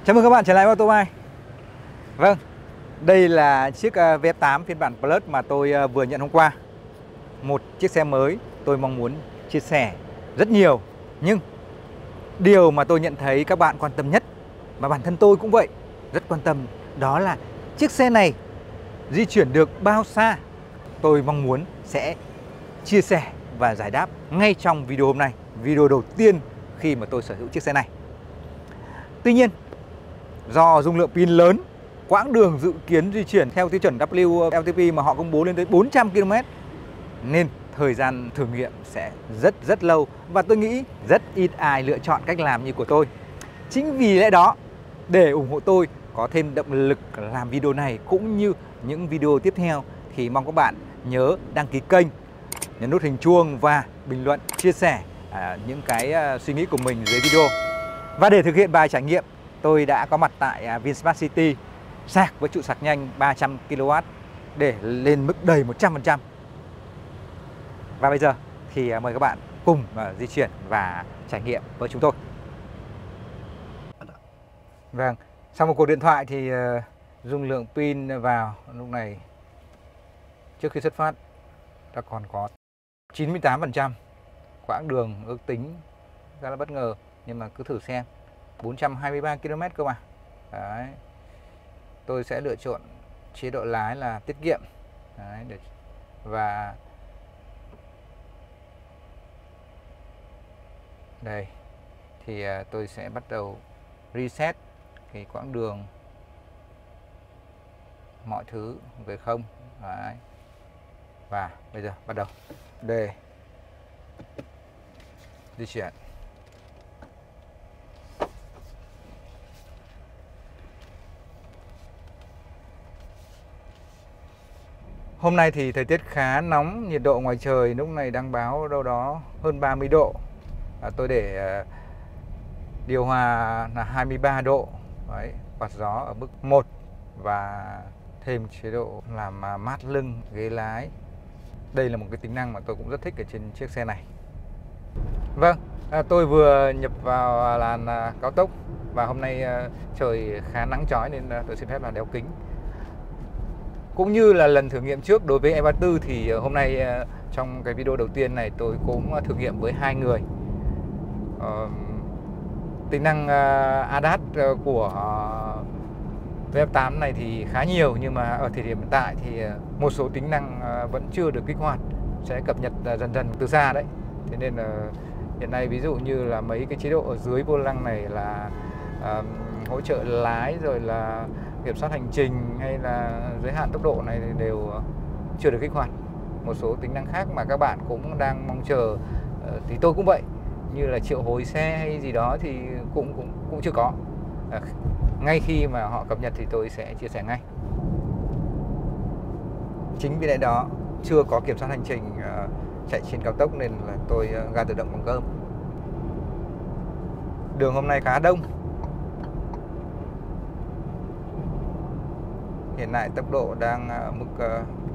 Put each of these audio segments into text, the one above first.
Chào mừng các bạn trở lại với Automai. Vâng, đây là chiếc VF8 phiên bản Plus mà tôi vừa nhận hôm qua. Một chiếc xe mới tôi mong muốn chia sẻ rất nhiều. Nhưng điều mà tôi nhận thấy các bạn quan tâm nhất, và bản thân tôi cũng vậy, rất quan tâm, đó là chiếc xe này di chuyển được bao xa. Tôi mong muốn sẽ chia sẻ và giải đáp ngay trong video hôm nay, video đầu tiên khi mà tôi sở hữu chiếc xe này. Tuy nhiên, do dung lượng pin lớn, quãng đường dự kiến di chuyển theo tiêu chuẩn WLTP mà họ công bố lên tới 400 km, nên thời gian thử nghiệm sẽ rất lâu, và tôi nghĩ rất ít ai lựa chọn cách làm như của tôi. Chính vì lẽ đó, để ủng hộ tôi có thêm động lực làm video này cũng như những video tiếp theo, thì mong các bạn nhớ đăng ký kênh, nhấn nút hình chuông và bình luận chia sẻ những cái suy nghĩ của mình dưới video. Và để thực hiện bài trải nghiệm, tôi đã có mặt tại VinSmart City, sạc với trụ sạc nhanh 300 kW để lên mức đầy 100%. Và bây giờ thì mời các bạn cùng di chuyển và trải nghiệm với chúng tôi. Vâng, sau một cuộc điện thoại thì dung lượng pin vào lúc này trước khi xuất phát ta còn có 98%. Quãng đường ước tính rất là bất ngờ, nhưng mà cứ thử xem. 423 km cơ mà. Đấy. Tôi sẽ lựa chọn chế độ lái là tiết kiệm. Đấy, và đây thì tôi sẽ bắt đầu reset cái quãng đường, mọi thứ về không. Đấy. Và bây giờ bắt đầu để di chuyển. Hôm nay thì thời tiết khá nóng, nhiệt độ ngoài trời lúc này đang báo đâu đó hơn 30 độ. Tôi để điều hòa là 23 độ. Đấy, quạt gió ở mức 1 và thêm chế độ làm mát lưng, ghế lái. Đây là một cái tính năng mà tôi cũng rất thích ở trên chiếc xe này. Vâng, tôi vừa nhập vào làn cao tốc và hôm nay trời khá nắng chói nên tôi xin phép là đeo kính. Cũng như là lần thử nghiệm trước đối với E34 thì hôm nay trong cái video đầu tiên này tôi cũng thử nghiệm với hai người. Tính năng ADAS của VF8 này thì khá nhiều, nhưng mà ở thời điểm hiện tại thì một số tính năng vẫn chưa được kích hoạt, sẽ cập nhật dần dần từ xa đấy. Thế nên hiện nay ví dụ như là mấy cái chế độ ở dưới vô lăng này là hỗ trợ lái, rồi là kiểm soát hành trình hay là giới hạn tốc độ này thì đều chưa được kích hoạt. Một số tính năng khác mà các bạn cũng đang mong chờ thì tôi cũng vậy, như là triệu hồi xe hay gì đó thì cũng chưa có. Ngay khi mà họ cập nhật thì tôi sẽ chia sẻ ngay. Chính vì lẽ đó chưa có kiểm soát hành trình chạy trên cao tốc nên là tôi ga tự động bằng cơm. Đường hôm nay khá đông. Hiện tại tốc độ đang ở mức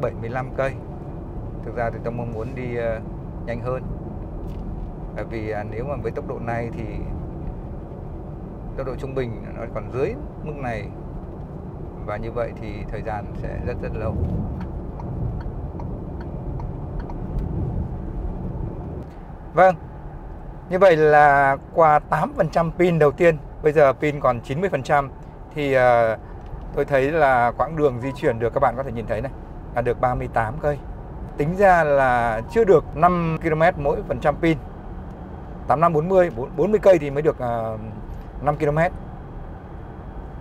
75 cây. Thực ra thì tôi mong muốn đi nhanh hơn. Bởi vì nếu mà với tốc độ này thì tốc độ trung bình nó còn dưới mức này, và như vậy thì thời gian sẽ rất lâu. Vâng, như vậy là qua 8% pin đầu tiên, bây giờ pin còn 90%, thì tôi thấy là quãng đường di chuyển được, các bạn có thể nhìn thấy này, là được 38 cây. Tính ra là chưa được 5 km mỗi phần trăm pin. 85 40 cây thì mới được 5 km.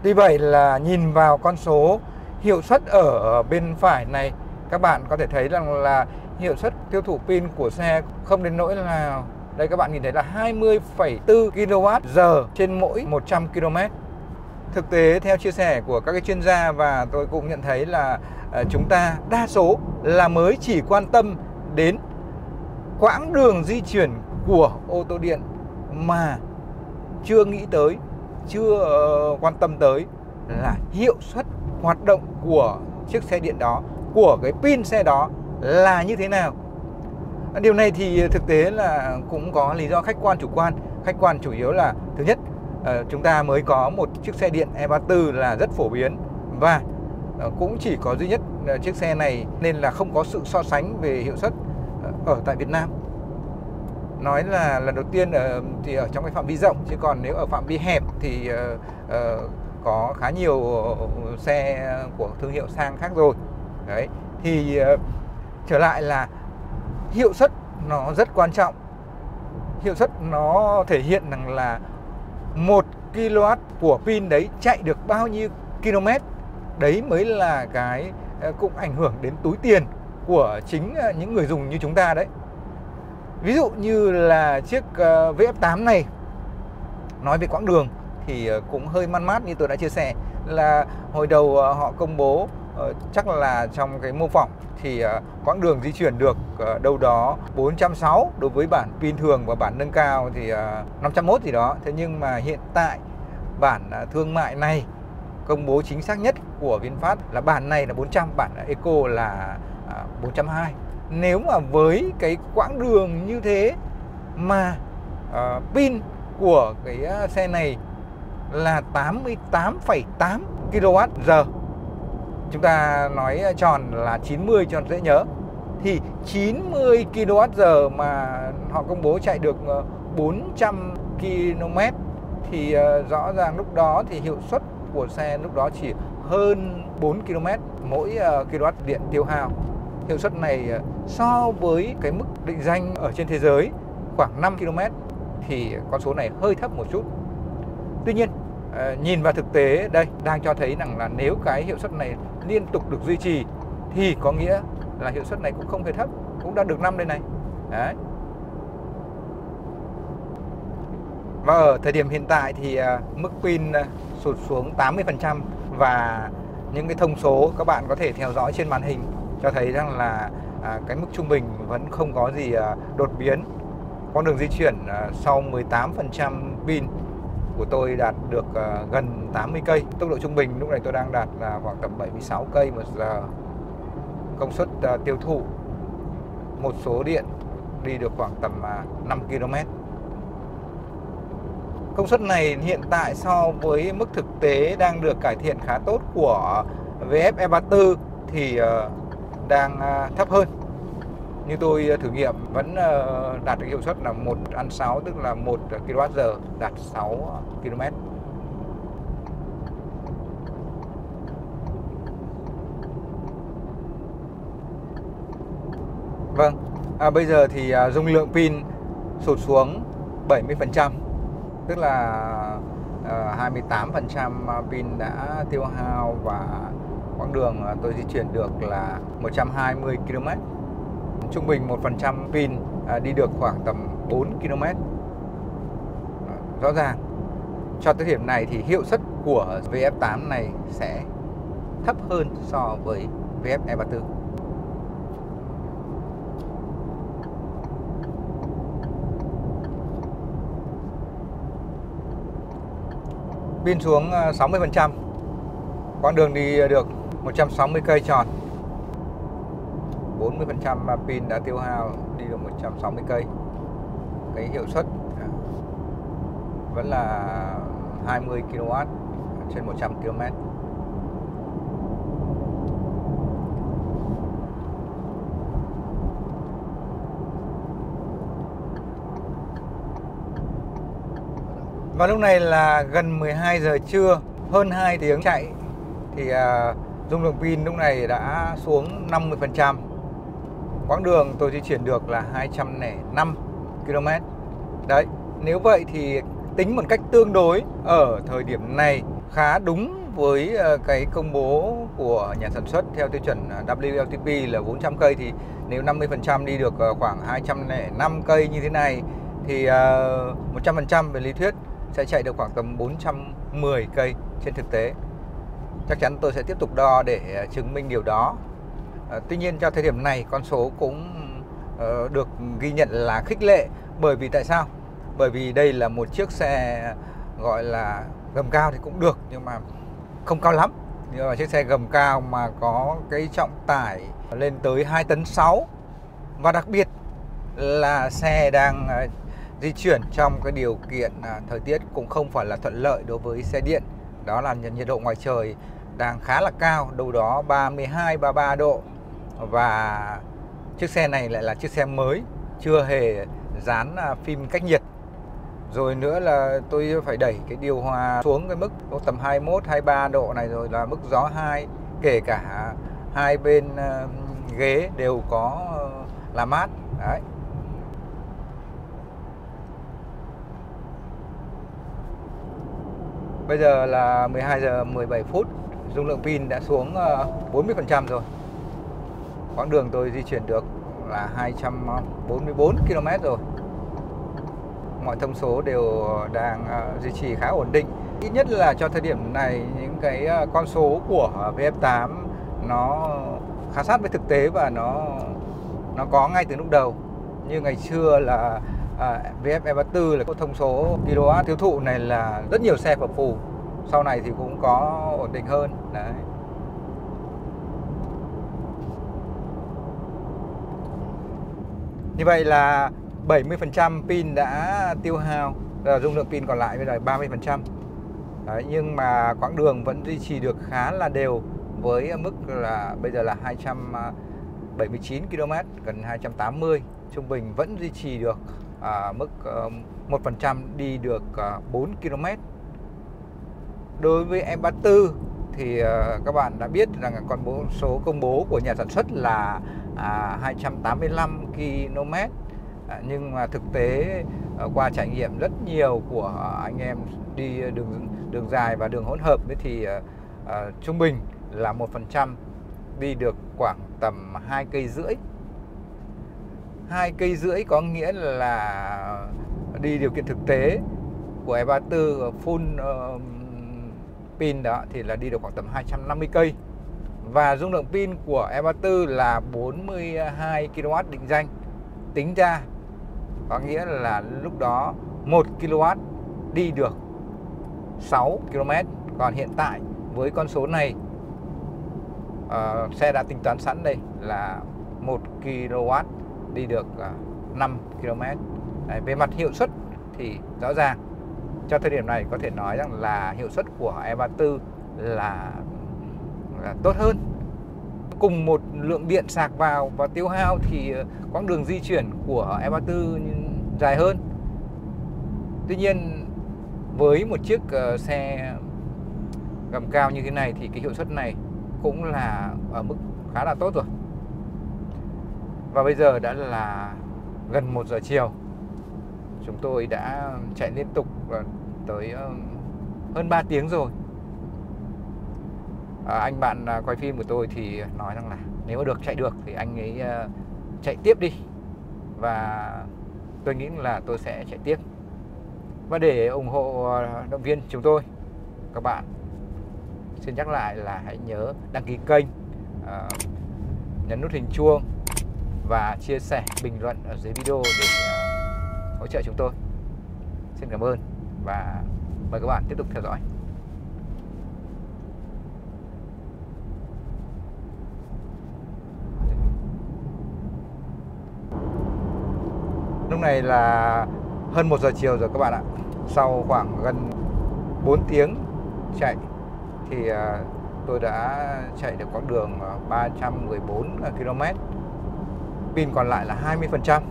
Tuy vậy là nhìn vào con số hiệu suất ở bên phải này, các bạn có thể thấy rằng là hiệu suất tiêu thụ pin của xe không đến nỗi nào. Đây các bạn nhìn thấy là 20,4 kWh trên mỗi 100 km. Thực tế theo chia sẻ của các cái chuyên gia, và tôi cũng nhận thấy là chúng ta đa số là mới chỉ quan tâm đến quãng đường di chuyển của ô tô điện mà chưa nghĩ tới, chưa quan tâm tới là hiệu suất hoạt động của chiếc xe điện đó, của cái pin xe đó là như thế nào. Điều này thì thực tế là cũng có lý do khách quan chủ quan. Khách quan chủ yếu là thứ nhất, chúng ta mới có một chiếc xe điện E34 là rất phổ biến, và cũng chỉ có duy nhất chiếc xe này, nên là không có sự so sánh về hiệu suất ở tại Việt Nam. Nói là lần đầu tiên thì ở trong cái phạm vi rộng, chứ còn nếu ở phạm vi hẹp thì có khá nhiều xe của thương hiệu sang khác rồi. Đấy, thì trở lại là hiệu suất nó rất quan trọng. Hiệu suất nó thể hiện rằng là 1 kW của pin đấy chạy được bao nhiêu km. Đấy mới là cái cũng ảnh hưởng đến túi tiền của chính những người dùng như chúng ta đấy. Ví dụ như là chiếc VF8 này, nói về quãng đường thì cũng hơi man mát, như tôi đã chia sẻ là hồi đầu họ công bố chắc là trong cái mô phỏng thì quãng đường di chuyển được đâu đó 460 đối với bản pin thường, và bản nâng cao thì 501 gì đó. Thế nhưng mà hiện tại bản thương mại này công bố chính xác nhất của VinFast là bản này là 400, bản Eco là 420. Nếu mà với cái quãng đường như thế mà pin của cái xe này là 88,8 kWh, chúng ta nói tròn là 90 cho dễ nhớ, thì 90 kWh mà họ công bố chạy được 400 km thì rõ ràng lúc đó thì hiệu suất của xe lúc đó chỉ hơn 4 km mỗi kW điện tiêu hao. Hiệu suất này so với cái mức định danh ở trên thế giới khoảng 5 km thì con số này hơi thấp một chút. Tuy nhiên nhìn vào thực tế đây đang cho thấy rằng là nếu cái hiệu suất này liên tục được duy trì thì có nghĩa là hiệu suất này cũng không hề thấp, cũng đã được 5 đây này. Đấy. Và ở thời điểm hiện tại thì mức pin sụt xuống 80%, và những cái thông số các bạn có thể theo dõi trên màn hình cho thấy rằng là cái mức trung bình vẫn không có gì đột biến. Quãng đường di chuyển sau 18% pin của tôi đạt được gần 80 cây. Tốc độ trung bình lúc này tôi đang đạt là khoảng tầm 76 cây một giờ. Công suất tiêu thụ một số điện đi được khoảng tầm 5 km. Công suất này hiện tại so với mức thực tế đang được cải thiện khá tốt của VF E34 thì đang thấp hơn. Như tôi thử nghiệm vẫn đạt được hiệu suất là 1/6, tức là 1 kWh đạt 6 km. Vâng, bây giờ thì dung lượng pin sụt xuống 70%, tức là 28% pin đã tiêu hao, và quãng đường tôi di chuyển được là 120 km. Trung bình 1% pin đi được khoảng tầm 4 km. Rõ ràng cho tới điểm này thì hiệu suất của VF8 này sẽ thấp hơn so với VF E34. Pin xuống 60%, quãng đường đi được 160 cây tròn. 40% pin đã tiêu hao, đi được 160 cây. Cái hiệu suất vẫn là 20 kW trên 100 km. Và lúc này là gần 12 giờ trưa, hơn 2 tiếng chạy thì dung lượng pin lúc này đã xuống 50%. Quãng đường tôi di chuyển được là 205 km. Đấy, nếu vậy thì tính một cách tương đối ở thời điểm này khá đúng với cái công bố của nhà sản xuất theo tiêu chuẩn WLTP là 400 cây, thì nếu 50% đi được khoảng 205 cây như thế này thì 100% về lý thuyết sẽ chạy được khoảng tầm 410 cây trên thực tế. Chắc chắn tôi sẽ tiếp tục đo để chứng minh điều đó. Tuy nhiên cho thời điểm này con số cũng được ghi nhận là khích lệ. Bởi vì tại sao? Bởi vì đây là một chiếc xe gọi là gầm cao thì cũng được, nhưng mà không cao lắm. Nhưng mà chiếc xe gầm cao mà có cái trọng tải lên tới 2,6 tấn. Và đặc biệt là xe đang di chuyển trong cái điều kiện thời tiết cũng không phải là thuận lợi đối với xe điện. Đó là nhiệt độ ngoài trời đang khá là cao, đâu đó 32, 33 độ. Và chiếc xe này lại là chiếc xe mới, chưa hề dán phim cách nhiệt. Rồi nữa là tôi phải đẩy cái điều hòa xuống cái mức tầm 21, 23 độ này, rồi là mức gió 2. Kể cả hai bên ghế đều có làm mát. Đấy. Bây giờ là 12 giờ 17 phút, dung lượng pin đã xuống 40% rồi. Quãng đường tôi di chuyển được là 244 km rồi. Mọi thông số đều đang duy trì khá ổn định. Ít nhất là cho thời điểm này, những cái con số của VF8 nó khá sát với thực tế và nó có ngay từ lúc đầu. Như ngày xưa là VF E34 là có thông số kW tiêu thụ này là rất nhiều xe phập phù. Sau này thì cũng có ổn định hơn. Đấy. Như vậy là 70% pin đã tiêu hao, dung lượng pin còn lại bây giờ 30%. Đấy, nhưng mà quãng đường vẫn duy trì được khá là đều với mức là bây giờ là 279 km, gần 280. Trung bình vẫn duy trì được mức 1% đi được 4 km. Đối với E34 thì các bạn đã biết rằng con số công bố của nhà sản xuất là 285 km. Nhưng mà thực tế qua trải nghiệm rất nhiều của anh em đi đường dài và đường hỗn hợp thì trung bình là 1% đi được khoảng tầm 2,5 cây. 2,5 cây có nghĩa là đi điều kiện thực tế của E34 full pin đó thì là đi được khoảng tầm 250 cây. Và dung lượng pin của E34 là 42 kW định danh. Tính ra có nghĩa là lúc đó 1 kW đi được 6 km. Còn hiện tại với con số này, xe đã tính toán sẵn đây là 1 kW đi được 5 km. Đấy, về mặt hiệu suất thì rõ ràng cho thời điểm này có thể nói rằng là hiệu suất của E34 là tốt hơn. Cùng một lượng điện sạc vào và tiêu hao thì quãng đường di chuyển của E34 dài hơn. Tuy nhiên với một chiếc xe gầm cao như thế này thì cái hiệu suất này cũng là ở mức khá là tốt rồi. Và bây giờ đã là gần 1 giờ chiều. Chúng tôi đã chạy liên tục tới hơn 3 tiếng rồi. Anh bạn quay phim của tôi thì nói rằng là nếu mà chạy được thì anh ấy chạy tiếp đi. Và tôi nghĩ là tôi sẽ chạy tiếp. Và để ủng hộ động viên chúng tôi, các bạn xin nhắc lại là hãy nhớ đăng ký kênh, nhấn nút hình chuông và chia sẻ, bình luận ở dưới video để hỗ trợ chúng tôi. Xin cảm ơn và mời các bạn tiếp tục theo dõi. Lúc này là hơn 1 giờ chiều rồi các bạn ạ. Sau khoảng gần 4 tiếng chạy thì tôi đã chạy được quãng đường 314 km. Pin còn lại là 20%.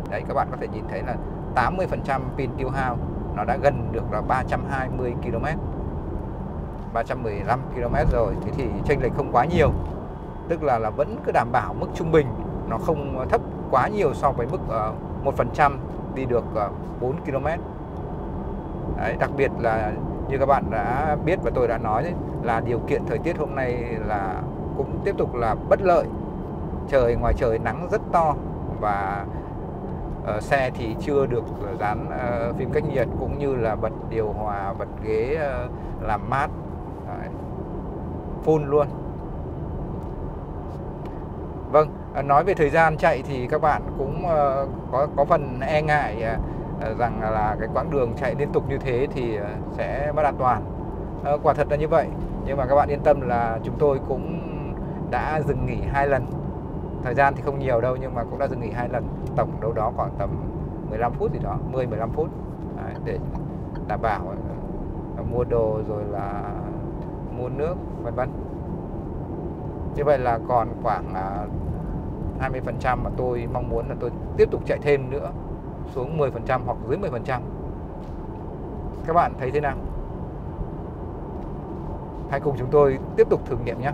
Đấy, các bạn có thể nhìn thấy là 80% pin tiêu hao, nó đã gần được là 320 km, 315 km rồi. Thế thì chênh lệch không quá nhiều. Tức là vẫn cứ đảm bảo mức trung bình, nó không thấp quá nhiều so với mức 1% đi được 4 km. Đấy, đặc biệt là như các bạn đã biết và tôi đã nói đấy, là điều kiện thời tiết hôm nay là cũng tiếp tục là bất lợi. Ngoài trời nắng rất to và xe thì chưa được dán phim cách nhiệt, cũng như là bật điều hòa, bật ghế làm mát. Đấy, full luôn. Vâng, nói về thời gian chạy thì các bạn cũng có phần e ngại rằng là cái quãng đường chạy liên tục như thế thì sẽ mất an toàn. Quả thật là như vậy, nhưng mà các bạn yên tâm là chúng tôi cũng đã dừng nghỉ 2 lần. Thời gian thì không nhiều đâu nhưng mà cũng đã dừng nghỉ 2 lần, tổng đâu đó khoảng tầm 15 phút gì đó, 10-15 phút. Đấy, để đảm bảo mua đồ rồi là mua nước vân vân. Như vậy là còn khoảng 20% mà tôi mong muốn là tôi tiếp tục chạy thêm nữa, xuống 10% hoặc dưới 10%. Các bạn thấy thế nào? Hãy cùng chúng tôi tiếp tục thử nghiệm nhé.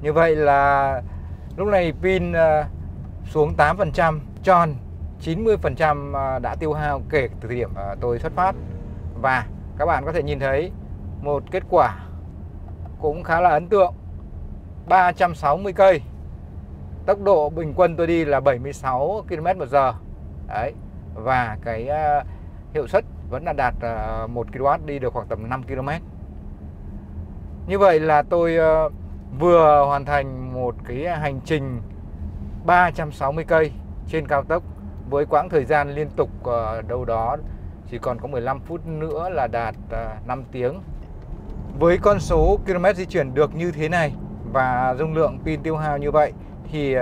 Như vậy là lúc này pin xuống 8%, tròn 90% đã tiêu hao kể từ thời điểm tôi xuất phát. Và các bạn có thể nhìn thấy một kết quả cũng khá là ấn tượng. 360 cây. Tốc độ bình quân tôi đi là 76 km/h. Đấy. Và cái hiệu suất vẫn là đạt 1 kW đi được khoảng tầm 5 km. Như vậy là tôi vừa hoàn thành một cái hành trình 360 cây trên cao tốc với quãng thời gian liên tục đâu đó chỉ còn có 15 phút nữa là đạt 5 tiếng. Với con số km di chuyển được như thế này và dung lượng pin tiêu hao như vậy thì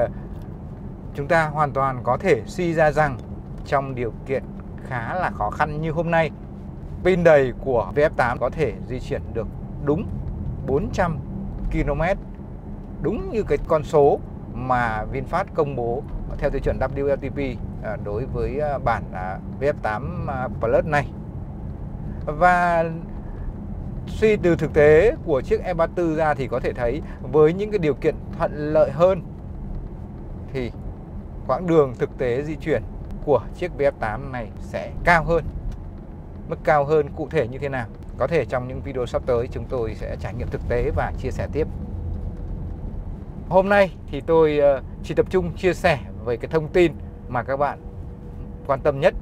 chúng ta hoàn toàn có thể suy ra rằng trong điều kiện khá là khó khăn như hôm nay, pin đầy của VF8 có thể di chuyển được đúng 400 km, đúng như cái con số mà VinFast công bố theo tiêu chuẩn WLTP đối với bản VF8 Plus này. Và suy từ thực tế của chiếc E34 ra thì có thể thấy với những cái điều kiện thuận lợi hơn thì quãng đường thực tế di chuyển của chiếc VF8 này sẽ cao hơn. Mức cao hơn cụ thể như thế nào? Có thể trong những video sắp tới chúng tôi sẽ trải nghiệm thực tế và chia sẻ tiếp. Hôm nay thì tôi chỉ tập trung chia sẻ về cái thông tin mà các bạn quan tâm nhất.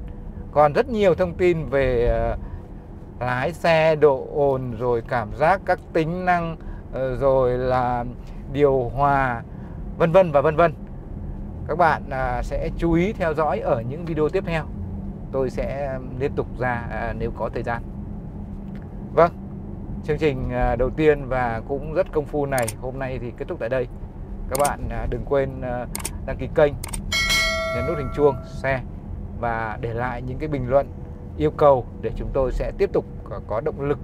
Còn rất nhiều thông tin về lái xe, độ ồn, rồi cảm giác các tính năng, rồi là điều hòa, vân vân và vân vân. Các bạn sẽ chú ý theo dõi ở những video tiếp theo. Tôi sẽ liên tục ra nếu có thời gian. Vâng, chương trình đầu tiên và cũng rất công phu này hôm nay thì kết thúc tại đây. Các bạn đừng quên đăng ký kênh, nhấn nút hình chuông, share và để lại những cái bình luận yêu cầu để chúng tôi sẽ tiếp tục có động lực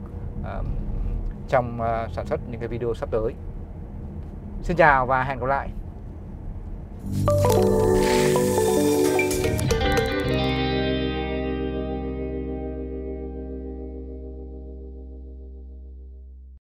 trong sản xuất những cái video sắp tới. Xin chào và hẹn gặp lại.